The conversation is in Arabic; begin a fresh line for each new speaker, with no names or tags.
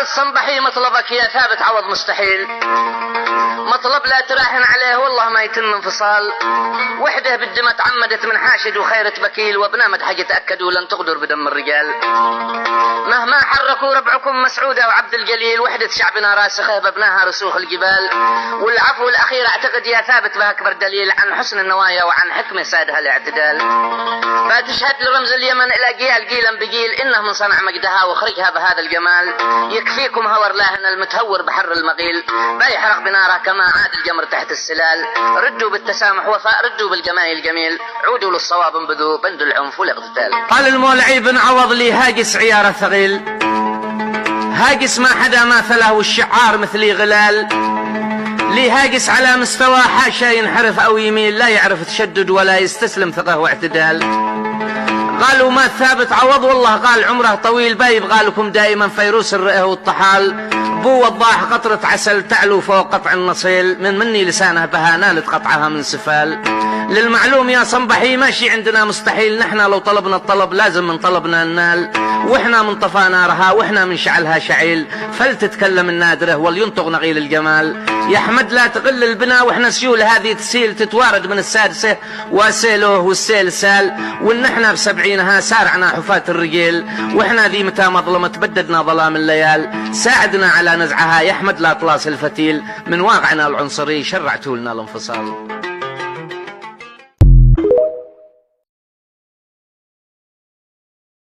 الصنبحي مطلبك يا ثابت عوض مستحيل، مطلب لا تراهن عليه والله ما يتم انفصال. وحده بالدمى تعمدت من حاشد وخيرة بكيل، وابناء مدحج تأكدوا لن تغدر بدم الرجال. مهما حركوا ربعكم مسعودة وعبد الجليل، وحدة شعبنا راسخة بابناها رسوخ الجبال. والعفو الأخير أعتقد يا ثابت به أكبر دليل عن حسن النوايا وعن حكمة سادها الاعتدال. فتشهد لرمز اليمن إلى جيال جيلا بجيل إنه من صنع مجدها وخرجها بهذا الجمال. يكفيكم هور لاهن المتهور بحر المغيل، بيحرق بناره كما عاد الجمر تحت السلال. ردوا بالتسامح وفاء، ردوا بالجمال الجميل، عودوا للصواب انبذوا بند العنف والاقتتال. قال المولعي بن عوض لي هاجس عيار ثقيل، هاجس ما حدا ماثله والشعار مثلي غلال. لي هاجس على مستوى حاشا ينحرف او يميل، لا يعرف تشدد ولا يستسلم ثقه واعتدال. قالوا ما ثابت عوض والله قال عمره طويل، بيبغى لكم دائما فيروس الرئه والطحال. بو وضاح قطرة عسل تعلو فوق قطع النصيل، من مني لسانه بها نالت قطعها من سفال. للمعلوم يا صنبحي ماشي عندنا مستحيل، نحنا لو طلبنا الطلب لازم من طلبنا ننال. واحنا من طفى نارها واحنا من شعلها شعيل، فلتتكلم النادره ولينطق نغيل الجمال. يا احمد لا تقل البنا واحنا سيول هذه تسيل، تتوارد من السادسه وسيله والسيل سال. وان احنا بسبعينها سارعنا حفاة الرجيل، واحنا ذي متى مظلمة بددنا ظلام الليال. ساعدنا على نزعها يا احمد لا طلاس الفتيل، من واقعنا العنصري شرعتوا لنا الانفصال.